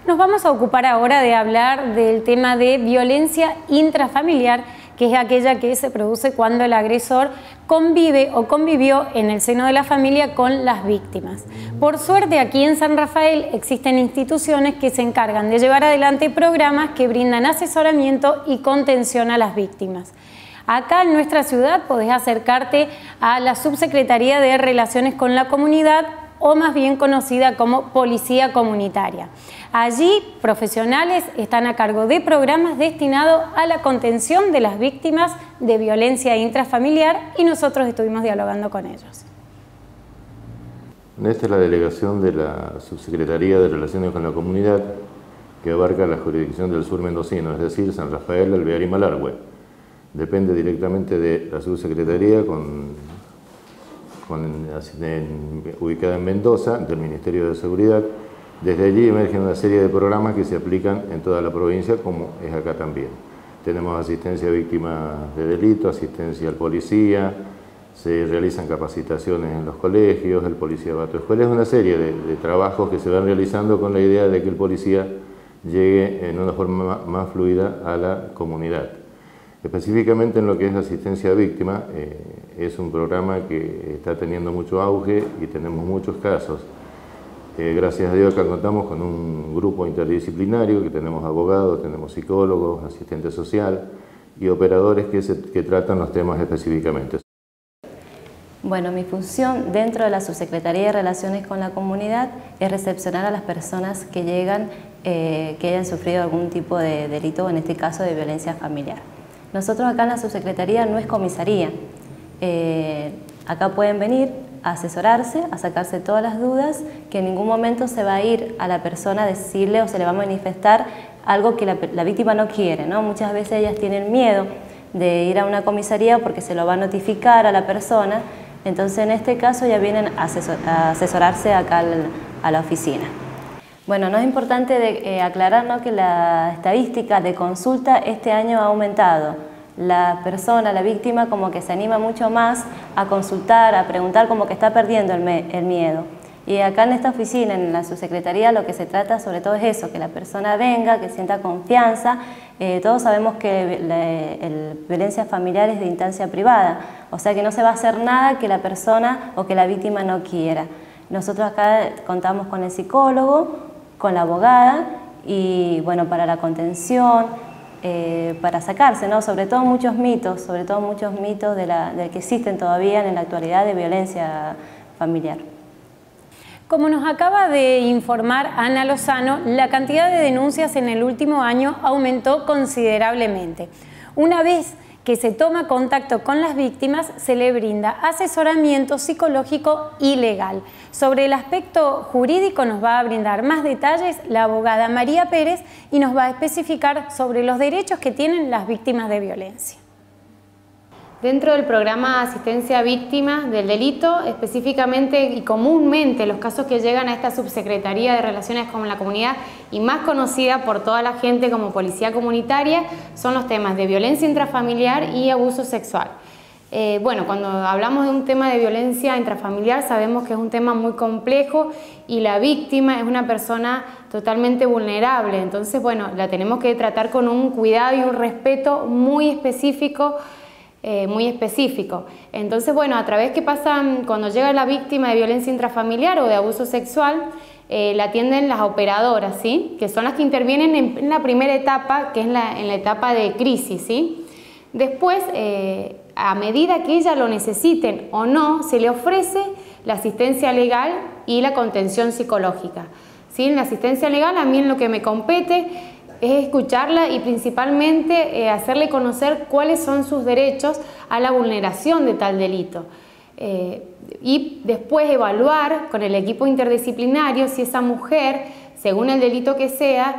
Nos vamos a ocupar ahora de hablar del tema de violencia intrafamiliar, que es aquella que se produce cuando el agresor convive o convivió en el seno de la familia con las víctimas. Por suerte, aquí en San Rafael existen instituciones que se encargan de llevar adelante programas que brindan asesoramiento y contención a las víctimas. Acá en nuestra ciudad podés acercarte a la Subsecretaría de Relaciones con la Comunidad, o más bien conocida como Policía Comunitaria. Allí, profesionales están a cargo de programas destinados a la contención de las víctimas de violencia intrafamiliar y nosotros estuvimos dialogando con ellos. Esta es la delegación de la Subsecretaría de Relaciones con la Comunidad que abarca la jurisdicción del sur mendocino, es decir, San Rafael, Alvear y Malargüe. Depende directamente de la Subsecretaría ubicada en Mendoza, del Ministerio de Seguridad. Desde allí emergen una serie de programas que se aplican en toda la provincia, como es acá también. Tenemos asistencia a víctimas de delito, asistencia al policía, se realizan capacitaciones en los colegios, el policía va a tu escuela. Es una serie de trabajos que se van realizando con la idea de que el policía llegue en una forma más fluida a la comunidad. Específicamente en lo que es asistencia a víctimas, es un programa que está teniendo mucho auge y tenemos muchos casos. Gracias a Dios acá contamos con un grupo interdisciplinario, que tenemos abogados, tenemos psicólogos, asistente social y operadores que tratan los temas específicamente. Bueno, mi función dentro de la Subsecretaría de Relaciones con la Comunidad es recepcionar a las personas que llegan, que hayan sufrido algún tipo de delito, en este caso de violencia familiar. Nosotros acá en la Subsecretaría no es comisaría. Acá pueden venir a asesorarse, a sacarse todas las dudas, que en ningún momento se va a ir a la persona a decirle o se le va a manifestar algo que la víctima no quiere, ¿no? Muchas veces ellas tienen miedo de ir a una comisaría porque se lo va a notificar a la persona, entonces en este caso ya vienen a asesorarse acá a la oficina. Bueno, no es importante aclarar, ¿no?, que la estadística de consulta este año ha aumentado. La persona, la víctima, como que se anima mucho más a consultar, a preguntar, como que está perdiendo el miedo. Y acá en esta oficina, en la Subsecretaría, lo que se trata sobre todo es eso, que la persona venga, que sienta confianza. Todos sabemos que la violencia familiar es de instancia privada, o sea que no se va a hacer nada que la persona o que la víctima no quiera. Nosotros acá contamos con el psicólogo, con la abogada y bueno, para la contención, para sacarse, ¿no?, sobre todo muchos mitos de que existen todavía en la actualidad de violencia familiar. Como nos acaba de informar Ana Lozano, la cantidad de denuncias en el último año aumentó considerablemente. Una vez que se toma contacto con las víctimas, se le brinda asesoramiento psicológico y legal. Sobre el aspecto jurídico nos va a brindar más detalles la abogada María Pérez y nos va a especificar sobre los derechos que tienen las víctimas de violencia. Dentro del programa de asistencia a víctimas del delito, específicamente y comúnmente los casos que llegan a esta Subsecretaría de Relaciones con la Comunidad y más conocida por toda la gente como Policía Comunitaria, son los temas de violencia intrafamiliar y abuso sexual. Bueno, cuando hablamos de un tema de violencia intrafamiliar sabemos que es un tema muy complejo y la víctima es una persona totalmente vulnerable, entonces bueno, la tenemos que tratar con un cuidado y un respeto muy específico. Entonces, bueno, a través que pasan, cuando llega la víctima de violencia intrafamiliar o de abuso sexual, la atienden las operadoras, ¿sí?, que son las que intervienen en la primera etapa, que es en la etapa de crisis, ¿sí? Después, a medida que ella lo necesiten o no, se le ofrece la asistencia legal y la contención psicológica, ¿sí? En la asistencia legal, a mí en lo que me compete es escucharla y principalmente hacerle conocer cuáles son sus derechos a la vulneración de tal delito. Y después evaluar con el equipo interdisciplinario si esa mujer, según el delito que sea,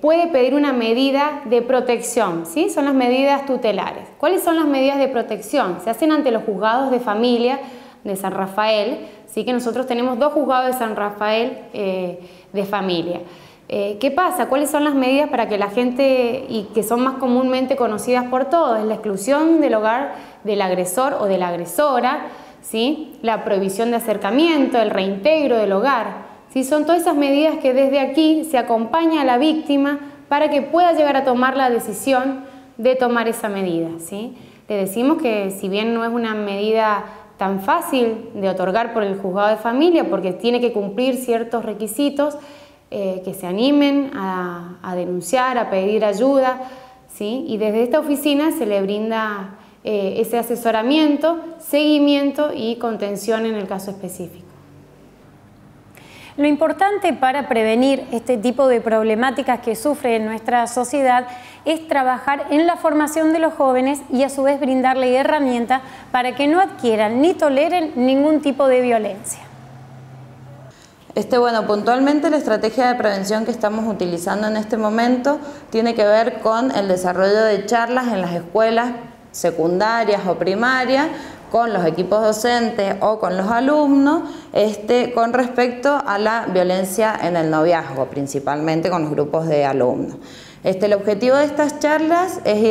puede pedir una medida de protección, ¿sí? Son las medidas tutelares. ¿Cuáles son las medidas de protección? Se hacen ante los juzgados de familia de San Rafael, ¿sí?, que nosotros tenemos 2 juzgados de San Rafael de familia. ¿Qué pasa? ¿Cuáles son las medidas para que la gente, y que son más comúnmente conocidas por todos? Es la exclusión del hogar del agresor o de la agresora, ¿sí?, la prohibición de acercamiento, el reintegro del hogar, ¿sí? Son todas esas medidas que desde aquí se acompaña a la víctima para que pueda llegar a tomar la decisión de tomar esa medida, ¿sí? Le decimos que si bien no es una medida tan fácil de otorgar por el juzgado de familia, porque tiene que cumplir ciertos requisitos, que se animen a denunciar, a pedir ayuda, ¿sí? Y desde esta oficina se le brinda ese asesoramiento, seguimiento y contención en el caso específico. Lo importante para prevenir este tipo de problemáticas que sufre nuestra sociedad es trabajar en la formación de los jóvenes y a su vez brindarle herramientas para que no adquieran ni toleren ningún tipo de violencia. Bueno, puntualmente la estrategia de prevención que estamos utilizando en este momento tiene que ver con el desarrollo de charlas en las escuelas secundarias o primarias, con los equipos docentes o con los alumnos, con respecto a la violencia en el noviazgo, principalmente con los grupos de alumnos. El objetivo de estas charlas es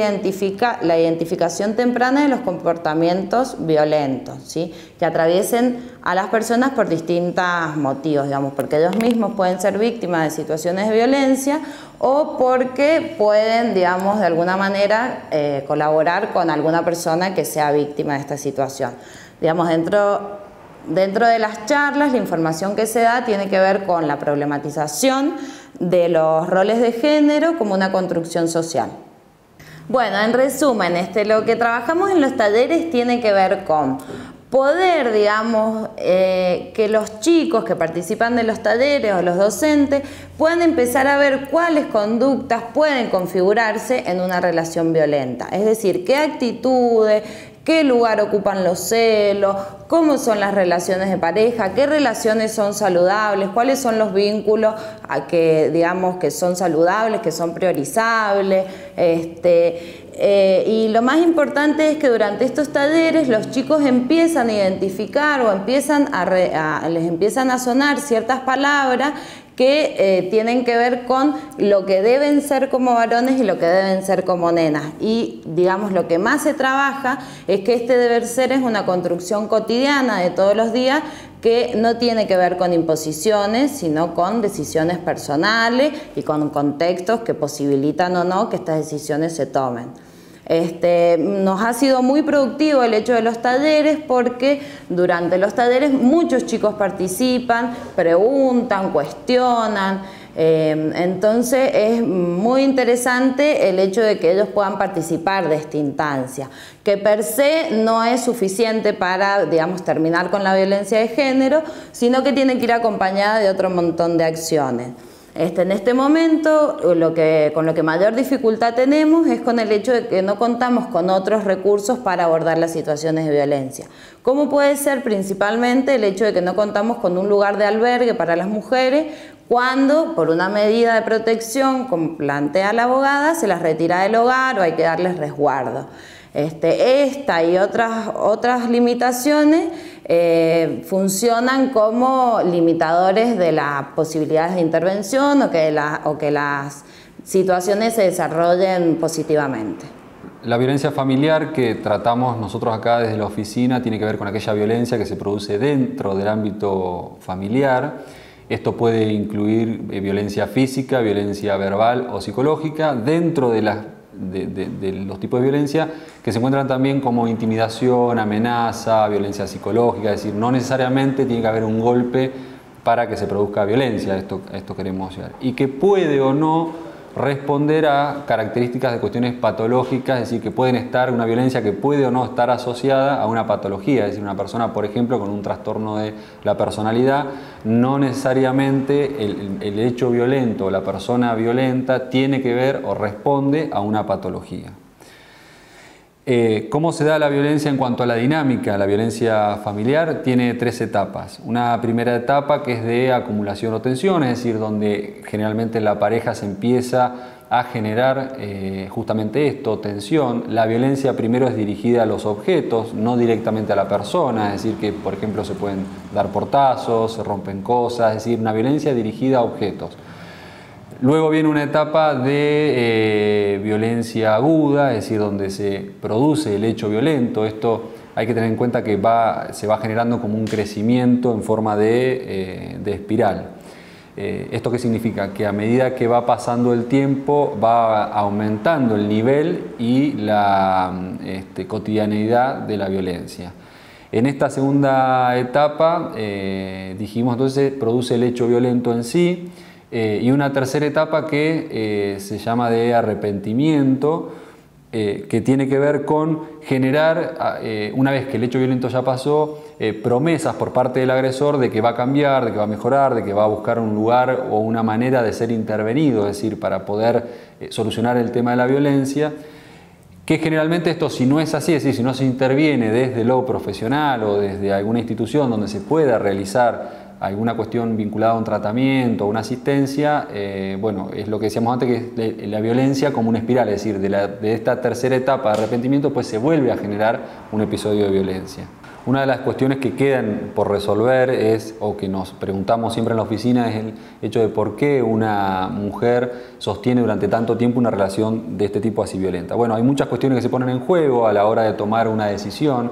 la identificación temprana de los comportamientos violentos, ¿sí? Que atraviesen a las personas por distintos motivos, digamos, porque ellos mismos pueden ser víctimas de situaciones de violencia o porque pueden, digamos, de alguna manera colaborar con alguna persona que sea víctima de esta situación. Digamos, dentro de las charlas, la información que se da tiene que ver con la problematización de los roles de género como una construcción social. Bueno, en resumen, lo que trabajamos en los talleres tiene que ver con poder, digamos, que los chicos que participan de los talleres o los docentes puedan empezar a ver cuáles conductas pueden configurarse en una relación violenta. Es decir, qué actitudes, qué lugar ocupan los celos, cómo son las relaciones de pareja, qué relaciones son saludables, cuáles son los vínculos que, digamos, que son saludables, que son priorizables. Y lo más importante es que durante estos talleres los chicos empiezan a identificar o les empiezan a sonar ciertas palabras que tienen que ver con lo que deben ser como varones y lo que deben ser como nenas. Y, digamos, lo que más se trabaja es que este deber ser es una construcción cotidiana de todos los días que no tiene que ver con imposiciones, sino con decisiones personales y con contextos que posibilitan o no que estas decisiones se tomen. Nos ha sido muy productivo el hecho de los talleres porque durante los talleres muchos chicos participan, preguntan, cuestionan. Entonces es muy interesante el hecho de que ellos puedan participar de esta instancia, que per se no es suficiente para, digamos, terminar con la violencia de género, sino que tiene que ir acompañada de otro montón de acciones. En este momento, con lo que mayor dificultad tenemos es con el hecho de que no contamos con otros recursos para abordar las situaciones de violencia. ¿Cómo puede ser principalmente el hecho de que no contamos con un lugar de albergue para las mujeres cuando, por una medida de protección, como plantea la abogada, se las retira del hogar o hay que darles resguardo? Esta y otras limitaciones funcionan como limitadores de las posibilidades de intervención o que las situaciones se desarrollen positivamente. La violencia familiar que tratamos nosotros acá desde la oficina tiene que ver con aquella violencia que se produce dentro del ámbito familiar. Esto puede incluir violencia física, violencia verbal o psicológica dentro de los tipos de violencia que se encuentran también como intimidación, amenaza, violencia psicológica, es decir, no necesariamente tiene que haber un golpe para que se produzca violencia, esto queremos llegar, y que puede o no responder a características de cuestiones patológicas, es decir, que pueden estar, una violencia que puede o no estar asociada a una patología, es decir, una persona, por ejemplo, con un trastorno de la personalidad, no necesariamente el hecho violento o la persona violenta tiene que ver o responde a una patología. ¿Cómo se da la violencia en cuanto a la dinámica? La violencia familiar tiene 3 etapas. Una primera etapa que es de acumulación o tensión, es decir, donde generalmente la pareja se empieza a generar justamente esto, tensión. La violencia primero es dirigida a los objetos, no directamente a la persona, es decir, que por ejemplo se pueden dar portazos, se rompen cosas, es decir, una violencia dirigida a objetos. Luego viene una etapa de violencia aguda, es decir, donde se produce el hecho violento. Esto hay que tener en cuenta que se va generando como un crecimiento en forma de espiral. ¿Esto qué significa? Que a medida que va pasando el tiempo va aumentando el nivel y la cotidianeidad de la violencia. En esta segunda etapa, dijimos entonces, produce el hecho violento en sí, y una tercera etapa que se llama de arrepentimiento, que tiene que ver con generar, una vez que el hecho violento ya pasó, promesas por parte del agresor de que va a cambiar, de que va a mejorar, de que va a buscar un lugar o una manera de ser intervenido, es decir, para poder solucionar el tema de la violencia, que generalmente esto, si no es así, es decir, si no se interviene desde lo profesional o desde alguna institución donde se pueda realizar alguna cuestión vinculada a un tratamiento o una asistencia, bueno, es lo que decíamos antes, que es la violencia como una espiral, es decir, de esta tercera etapa de arrepentimiento pues se vuelve a generar un episodio de violencia. Una de las cuestiones que quedan por resolver es, o que nos preguntamos siempre en la oficina, es el hecho de por qué una mujer sostiene durante tanto tiempo una relación de este tipo así violenta. Bueno, hay muchas cuestiones que se ponen en juego a la hora de tomar una decisión.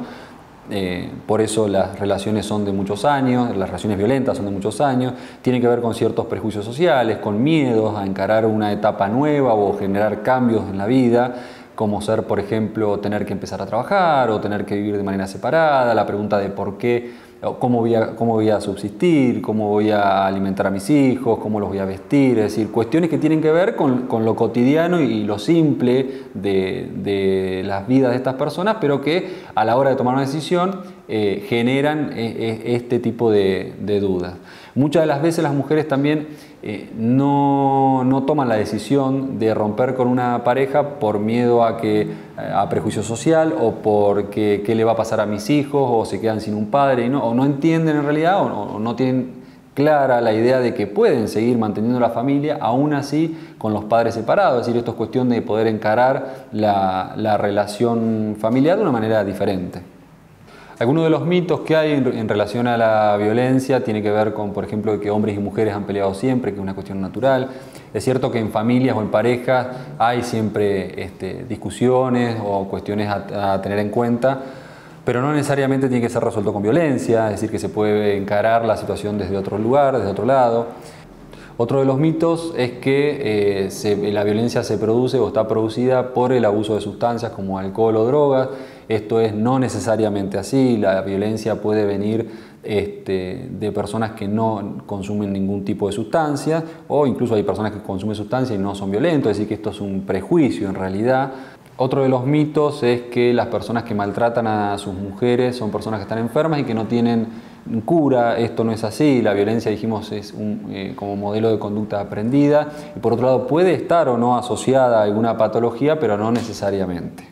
Por eso las relaciones son de muchos años, las relaciones violentas son de muchos años, tienen que ver con ciertos prejuicios sociales, con miedos a encarar una etapa nueva o generar cambios en la vida, como ser, por ejemplo, tener que empezar a trabajar o tener que vivir de manera separada, la pregunta de por qué, cómo voy a subsistir, cómo voy a alimentar a mis hijos, cómo los voy a vestir, es decir, cuestiones que tienen que ver con lo cotidiano y lo simple de las vidas de estas personas, pero que a la hora de tomar una decisión generan este tipo de dudas. Muchas de las veces las mujeres también no toman la decisión de romper con una pareja por miedo a prejuicio social o porque qué le va a pasar a mis hijos o se quedan sin un padre o no entienden en realidad o no tienen clara la idea de que pueden seguir manteniendo la familia aún así con los padres separados. Es decir, esto es cuestión de poder encarar la relación familiar de una manera diferente. Algunos de los mitos que hay en relación a la violencia tiene que ver con, por ejemplo, que hombres y mujeres han peleado siempre, que es una cuestión natural. Es cierto que en familias o en parejas hay siempre discusiones o cuestiones a tener en cuenta, pero no necesariamente tiene que ser resuelto con violencia, es decir, que se puede encarar la situación desde otro lugar, desde otro lado. Otro de los mitos es que la violencia se produce o está producida por el abuso de sustancias como alcohol o drogas. Esto es no necesariamente así. La violencia puede venir de personas que no consumen ningún tipo de sustancia, o incluso hay personas que consumen sustancias y no son violentos, es decir, que esto es un prejuicio en realidad. Otro de los mitos es que las personas que maltratan a sus mujeres son personas que están enfermas y que no tienen cura. Esto no es así. La violencia, dijimos, es como modelo de conducta aprendida y por otro lado puede estar o no asociada a alguna patología, pero no necesariamente.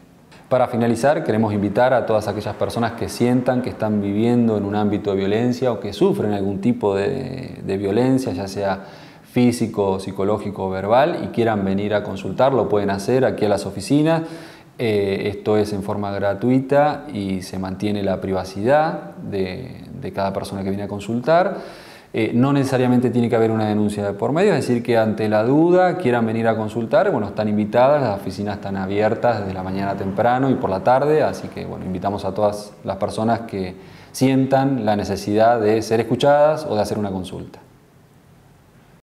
Para finalizar, queremos invitar a todas aquellas personas que sientan que están viviendo en un ámbito de violencia o que sufren algún tipo de violencia, ya sea físico, psicológico o verbal, y quieran venir a consultar, lo pueden hacer aquí a las oficinas. Esto es en forma gratuita y se mantiene la privacidad de cada persona que viene a consultar. No necesariamente tiene que haber una denuncia de por medio, es decir, que ante la duda quieran venir a consultar, bueno, están invitadas, las oficinas están abiertas desde la mañana temprano y por la tarde, así que bueno, invitamos a todas las personas que sientan la necesidad de ser escuchadas o de hacer una consulta.